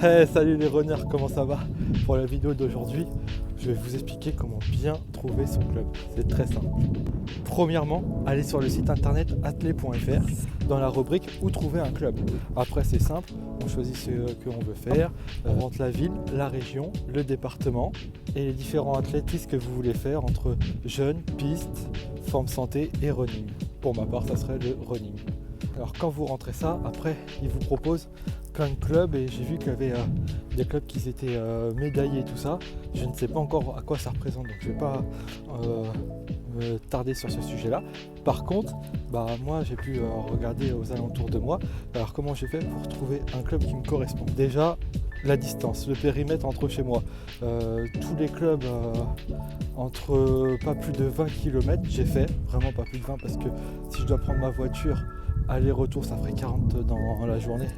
Hey, salut les runners, comment ça va? Pour la vidéo d'aujourd'hui, je vais vous expliquer comment bien trouver son club. C'est très simple. Premièrement, allez sur le site internet athlé.fr dans la rubrique où trouver un club. Après, c'est simple, on choisit ce que l'on veut faire, on rentre la ville, la région, le département et les différents athlétismes que vous voulez faire entre jeunes, pistes, forme santé et running. Pour ma part, ça serait le running. Alors quand vous rentrez ça, après, ils vous proposent plein de clubs et j'ai vu qu'il y avait des clubs qui étaient médaillés et tout ça. Je ne sais pas encore à quoi ça représente, donc je ne vais pas me tarder sur ce sujet-là. Par contre, moi j'ai pu regarder aux alentours de moi. Alors comment j'ai fait pour trouver un club qui me correspond? Déjà, la distance, le périmètre entre chez moi. Tous les clubs entre pas plus de 20 km, j'ai fait, vraiment pas plus de 20 parce que si je dois prendre ma voiture, aller-retour, ça ferait 40 dans la journée.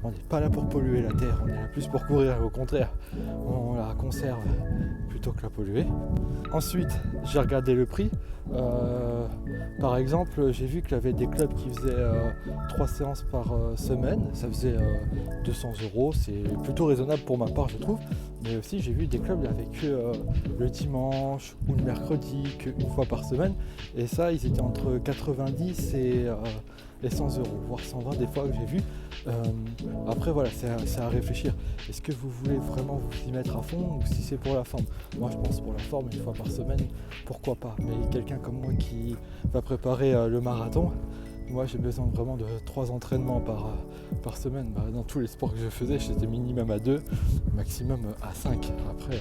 On n'est pas là pour polluer la terre, on est là plus pour courir, au contraire, on la conserve plutôt que la polluer. Ensuite, j'ai regardé le prix. Par exemple, j'ai vu qu'il y avait des clubs qui faisaient 3 séances par semaine, ça faisait 200 €, c'est plutôt raisonnable pour ma part, je trouve. Mais aussi, j'ai vu des clubs avec le dimanche ou le mercredi, qu'une fois par semaine. Et ça, ils étaient entre 90 et 100 €, voire 120 des fois que j'ai vu. Après voilà, c'est à réfléchir. Est-ce que vous voulez vraiment vous y mettre à fond ou si c'est pour la forme? Moi je pense pour la forme, une fois par semaine, pourquoi pas. Mais quelqu'un comme moi qui va préparer le marathon, moi j'ai besoin vraiment de 3 entraînements par semaine. Dans tous les sports que je faisais, j'étais minimum à 2, maximum à 5. Après,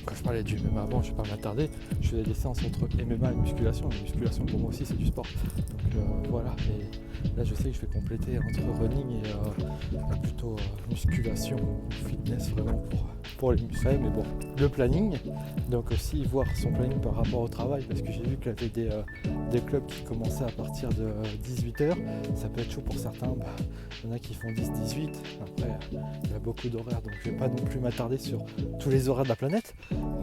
quand je parlais du MMA avant, je ne vais pas m'attarder, je faisais des séances entre MMA et musculation. La musculation pour moi aussi c'est du sport. Donc voilà, et là je sais que je vais compléter entre running et plutôt musculation ou fitness vraiment pour les muscles. Mais bon, le planning, donc aussi voir son planning par rapport au travail, parce que j'ai vu qu'il y avait des clubs qui commençaient à partir de 18h. Ça peut être chaud pour certains, il y en a qui font 10-18, après il y a beaucoup d'horaires, donc je ne vais pas non plus m'attarder sur tous les horaires de la planète.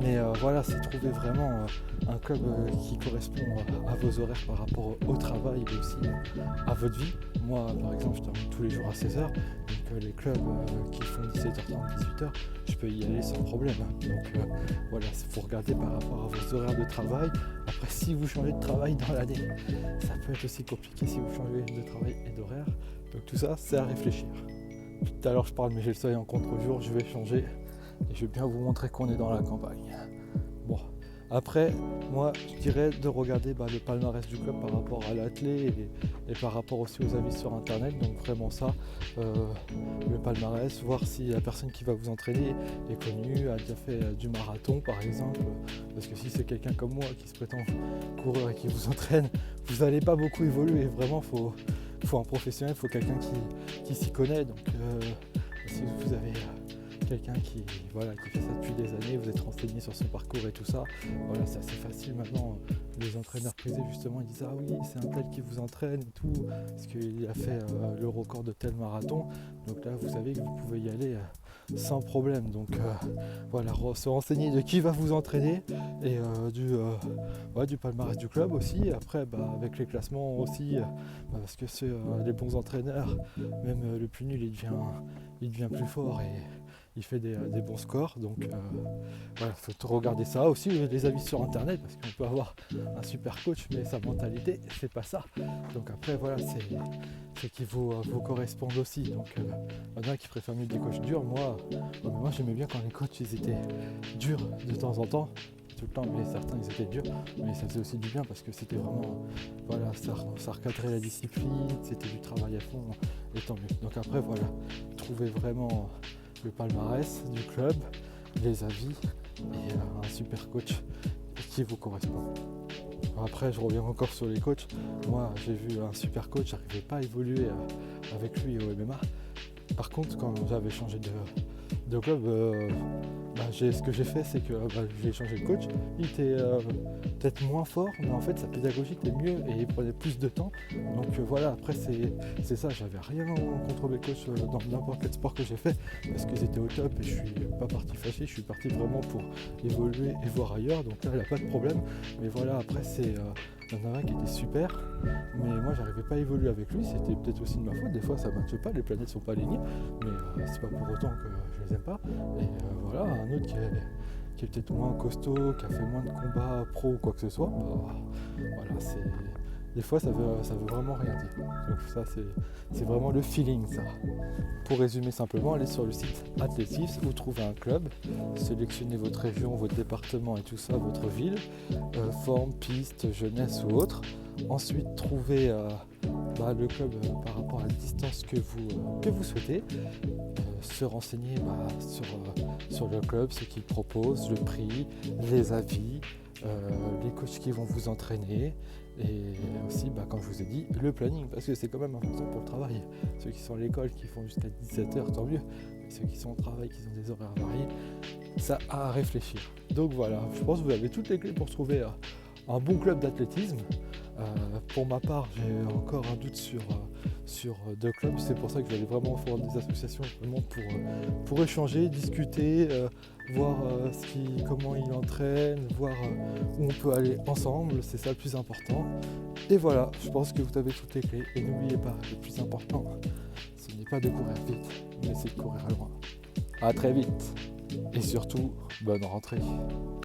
Mais voilà, c'est trouver vraiment un club qui correspond à vos horaires par rapport au travail et aussi à votre vie. Moi par exemple je termine tous les jours à 16h, donc les clubs qui font 17h30, 18h, je peux y aller sans problème. Donc voilà, il faut regarder par rapport à vos horaires de travail. Après si vous changez de travail dans l'année, ça peut être aussi compliqué si vous changez de travail et d'horaire. Donc tout ça c'est à réfléchir. Tout à l'heure je parle mais j'ai le soleil en contre-jour, je vais changer. Et je vais bien vous montrer qu'on est dans la campagne. Bon, après, moi, je dirais de regarder le palmarès du club par rapport à l'athlé et par rapport aussi aux avis sur internet. Donc vraiment ça, le palmarès, voir si la personne qui va vous entraîner est connue, a déjà fait du marathon par exemple. Parce que si c'est quelqu'un comme moi qui se prétend coureur et qui vous entraîne, vous n'allez pas beaucoup évoluer. Vraiment, faut un professionnel, il faut quelqu'un qui s'y connaît. Donc si vous avez quelqu'un qui fait ça depuis des années, vous êtes renseigné sur son parcours et tout ça, voilà, c'est assez facile maintenant. Les entraîneurs privés justement ils disent ah oui c'est un tel qui vous entraîne et tout, parce qu'il a fait le record de tel marathon, donc là vous savez que vous pouvez y aller sans problème. Donc voilà, se renseigner de qui va vous entraîner et du palmarès du club aussi. Après avec les classements aussi, parce que c'est les bons entraîneurs, même le plus nul il devient plus fort et il fait des bons scores. Donc voilà, il faut regarder ça aussi, les avis sur internet, parce qu'on peut avoir un super coach mais sa mentalité c'est pas ça. Donc après voilà, c'est qui vous correspondent aussi. Donc il y en a qui préfèrent mieux des coachs durs. Moi j'aimais bien quand les coachs ils étaient durs de temps en temps, tout le temps, mais certains ils étaient durs, mais ça faisait aussi du bien parce que c'était vraiment, voilà, ça recadrait la discipline, c'était du travail à fond, et tant mieux. Donc après voilà, trouvez vraiment le palmarès du club, les avis et un super coach qui vous correspond. Après je reviens encore sur les coachs. Moi j'ai vu un super coach, j'arrivais pas à évoluer avec lui au MMA. Par contre quand j'avais changé de club, ce que j'ai fait c'est que j'ai changé de coach. Il était peut-être moins fort, mais en fait sa pédagogie était mieux et il prenait plus de temps. Donc voilà, après c'est ça, j'avais rien contre mes coachs dans n'importe quel sport que j'ai fait, parce qu'ils étaient au top et je suis pas parti fâché, je suis parti vraiment pour évoluer et voir ailleurs. Donc là il n'y a pas de problème. Mais voilà, après c'est Il y en a un qui était super, mais moi j'arrivais pas à évoluer avec lui, c'était peut-être aussi de ma faute, des fois ça ne matche pas, les planètes sont pas alignées, mais c'est pas pour autant que je les aime pas. Et voilà, un autre qui est peut-être moins costaud, qui a fait moins de combats pro ou quoi que ce soit, voilà, des fois ça veut vraiment rien dire. Donc ça c'est vraiment le feeling ça. Pour résumer simplement, allez sur le site Athlétisme ou trouver un club, sélectionnez votre région, votre département et tout ça, votre ville, forme, piste, jeunesse ou autre. Ensuite trouvez le club par rapport à la distance que vous souhaitez. Se renseigner sur le club, ce qu'il propose, le prix, les avis, les coachs qui vont vous entraîner et aussi, comme je vous ai dit, le planning parce que c'est quand même important pour le travail. Ceux qui sont à l'école, qui font jusqu'à 17h, tant mieux. Mais ceux qui sont au travail, qui ont des horaires variés, ça a à réfléchir. Donc voilà, je pense que vous avez toutes les clés pour trouver un bon club d'athlétisme. Pour ma part, j'ai encore un doute sur deux clubs. C'est pour ça que je vais aller vraiment au forum des associations vraiment pour échanger, discuter, voir comment ils entraînent, voir où on peut aller ensemble. C'est ça le plus important. Et voilà, je pense que vous avez toutes les clés. Et n'oubliez pas, le plus important, ce n'est pas de courir vite, mais c'est de courir loin. À très vite. Et surtout, bonne rentrée.